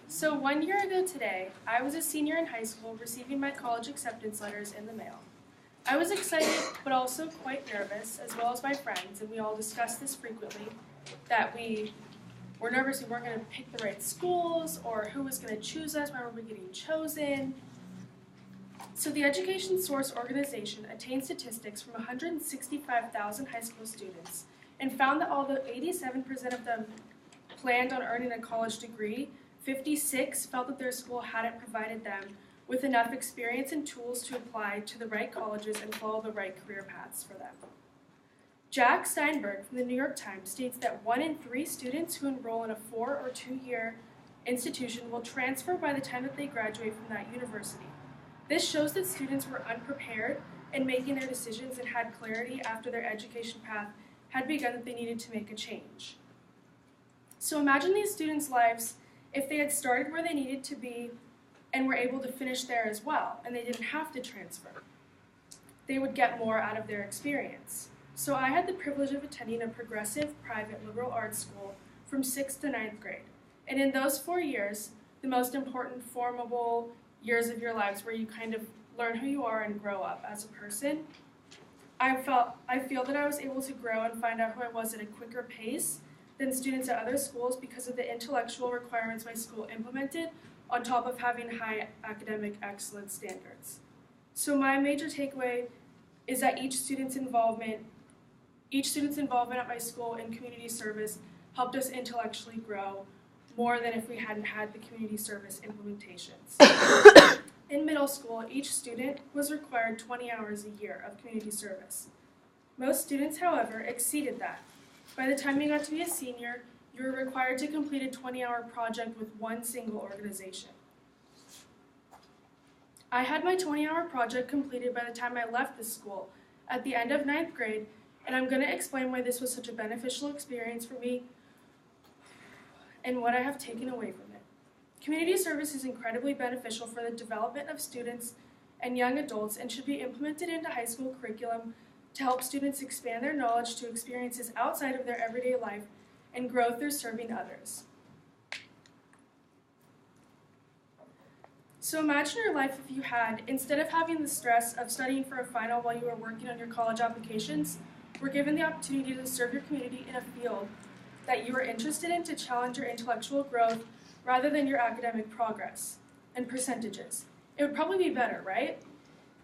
So 1 year ago today, I was a senior in high school receiving my college acceptance letters in the mail. I was excited, but also quite nervous, as well as my friends, and we all discussed this frequently, that we were nervous we weren't going to pick the right schools, or who was going to choose us, when were we getting chosen. So the Education Source organization attained statistics from 165,000 high school students and found that although 87% of them planned on earning a college degree, 56 felt that their school hadn't provided them with enough experience and tools to apply to the right colleges and follow the right career paths for them. Jack Steinberg from the New York Times states that 1 in 3 students who enroll in a 4 or 2 year institution will transfer by the time that they graduate from that university. This shows that students were unprepared in making their decisions and had clarity after their education path had begun that they needed to make a change. So imagine these students' lives if they had started where they needed to be and were able to finish there as well, and they didn't have to transfer. They would get more out of their experience. So I had the privilege of attending a progressive, private liberal arts school from 6th to 9th grade. And in those 4 years, the most important formable years of your lives where you kind of learn who you are and grow up as a person, I feel that I was able to grow and find out who I was at a quicker pace than students at other schools because of the intellectual requirements my school implemented on top of having high academic excellence standards. So my major takeaway is that each student's involvement at my school in community service helped us intellectually grow more than if we hadn't had the community service implementations. In middle school, each student was required 20 hours a year of community service. Most students, however, exceeded that. By the time you got to be a senior, you were required to complete a 20-hour project with one single organization. I had my 20-hour project completed by the time I left the school at the end of 9th grade, and I'm going to explain why this was such a beneficial experience for me and what I have taken away from it. Community service is incredibly beneficial for the development of students and young adults and should be implemented into high school curriculum to help students expand their knowledge to experiences outside of their everyday life and grow through serving others. So imagine your life if you had, instead of having the stress of studying for a final while you were working on your college applications, were given the opportunity to serve your community in a field that you are interested in to challenge your intellectual growth rather than your academic progress and percentages. It would probably be better, right?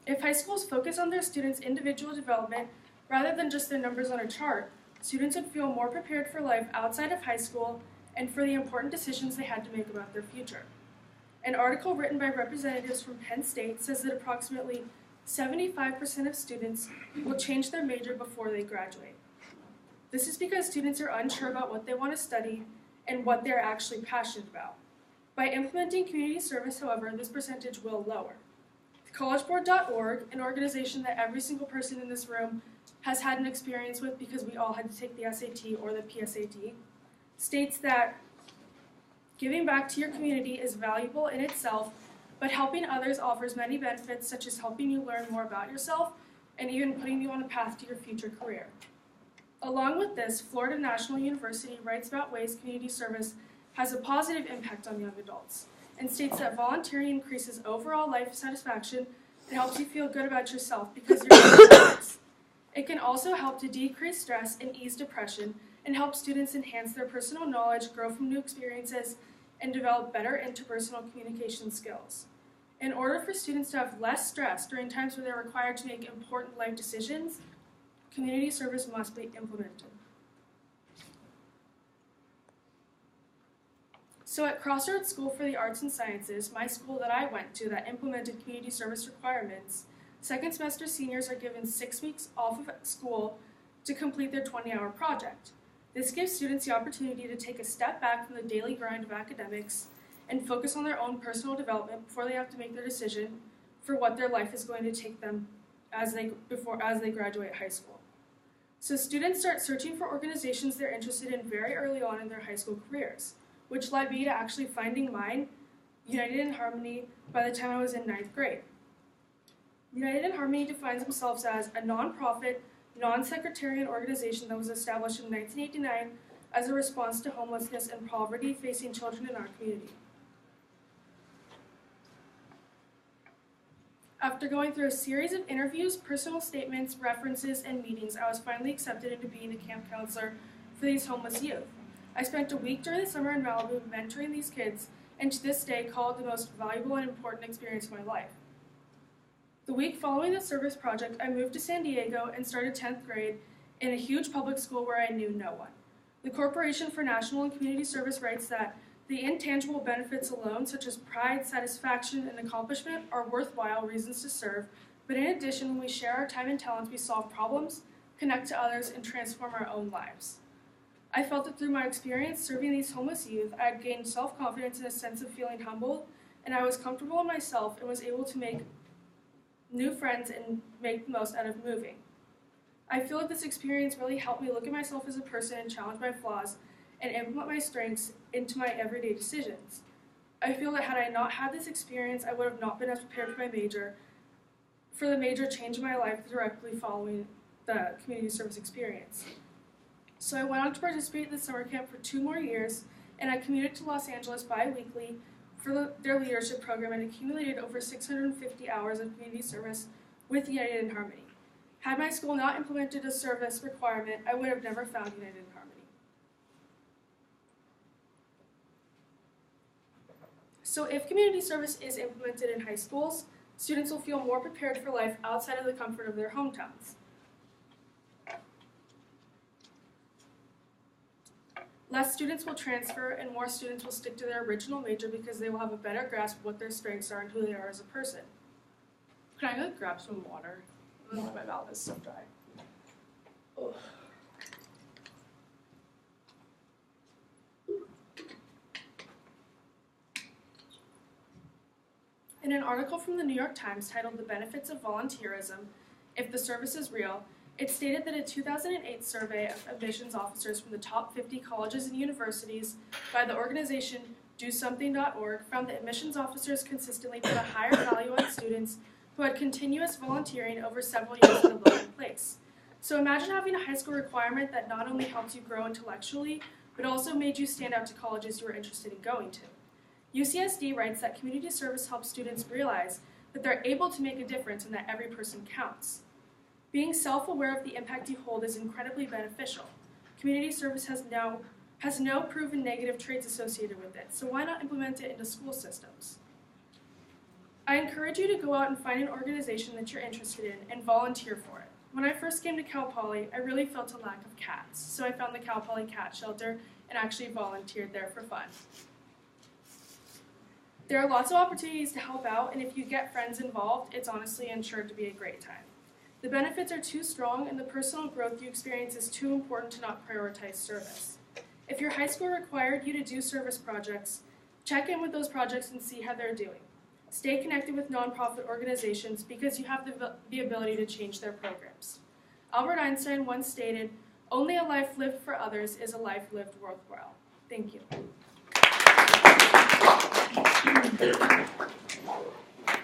If high schools focus on their students' individual development rather than just their numbers on a chart, students would feel more prepared for life outside of high school and for the important decisions they had to make about their future. An article written by representatives from Penn State says that approximately 75% of students will change their major before they graduate. This is because students are unsure about what they want to study and what they're actually passionate about. By implementing community service, however, this percentage will lower. collegeboard.org, an organization that every single person in this room has had an experience with because we all had to take the SAT or the PSAT, states that giving back to your community is valuable in itself, but helping others offers many benefits, such as helping you learn more about yourself and even putting you on a path to your future career. Along with this, Florida National University writes about ways community service has a positive impact on young adults and states that volunteering increases overall life satisfaction and helps you feel good about yourself because you're doing service. It can also help to decrease stress and ease depression and help students enhance their personal knowledge, grow from new experiences, and develop better interpersonal communication skills. In order for students to have less stress during times where they're required to make important life decisions, community service must be implemented. So at Crossroads School for the Arts and Sciences, my school that I went to that implemented community service requirements, second semester seniors are given 6 weeks off of school to complete their 20-hour project. This gives students the opportunity to take a step back from the daily grind of academics and focus on their own personal development before they have to make their decision for what their life is going to take them as they graduate high school. So students start searching for organizations they're interested in very early on in their high school careers, which led me to actually finding mine, United in Harmony, by the time I was in 9th grade. United in Harmony defines themselves as a nonprofit, non-sectarian organization that was established in 1989 as a response to homelessness and poverty facing children in our community. After going through a series of interviews, personal statements, references, and meetings, I was finally accepted into being a camp counselor for these homeless youth. I spent a week during the summer in Malibu mentoring these kids, and to this day call it the most valuable and important experience of my life. The week following the service project, I moved to San Diego and started 10th grade in a huge public school where I knew no one. The Corporation for National and Community Service writes that the intangible benefits alone, such as pride, satisfaction, and accomplishment, are worthwhile reasons to serve, but in addition, when we share our time and talents, we solve problems, connect to others, and transform our own lives. I felt that through my experience serving these homeless youth, I had gained self-confidence and a sense of feeling humbled, and I was comfortable in myself and was able to make new friends and make the most out of moving. I feel like this experience really helped me look at myself as a person and challenge my flaws and implement my strengths into my everyday decisions. I feel that had I not had this experience, I would have not been as prepared for the major change in my life directly following the community service experience. So I went on to participate in the summer camp for 2 more years, and I commuted to Los Angeles bi-weekly for their leadership program and accumulated over 650 hours of community service with United in Harmony. Had my school not implemented a service requirement, I would have never found United in Harmony. So if community service is implemented in high schools, students will feel more prepared for life outside of the comfort of their hometowns. Less students will transfer and more students will stick to their original major because they will have a better grasp of what their strengths are and who they are as a person. Can I go grab some water? My mouth is so dry. Ugh. In an article from the New York Times titled "The Benefits of Volunteerism, If the Service is Real," it stated that a 2008 survey of admissions officers from the top 50 colleges and universities by the organization DoSomething.org found that admissions officers consistently put a higher value on students who had continuous volunteering over several years in a voting place. So imagine having a high school requirement that not only helped you grow intellectually, but also made you stand out to colleges you were interested in going to. UCSD writes that community service helps students realize that they're able to make a difference and that every person counts. Being self-aware of the impact you hold is incredibly beneficial. Community service has no proven negative traits associated with it, so why not implement it into school systems? I encourage you to go out and find an organization that you're interested in and volunteer for it. When I first came to Cal Poly, I really felt a lack of cats, so I found the Cal Poly Cat Shelter and actually volunteered there for fun. There are lots of opportunities to help out, and if you get friends involved, it's honestly ensured to be a great time. The benefits are too strong, and the personal growth you experience is too important to not prioritize service. If your high school required you to do service projects, check in with those projects and see how they're doing. Stay connected with nonprofit organizations because you have the ability to change their programs. Albert Einstein once stated, "Only a life lived for others is a life lived worthwhile." Thank you.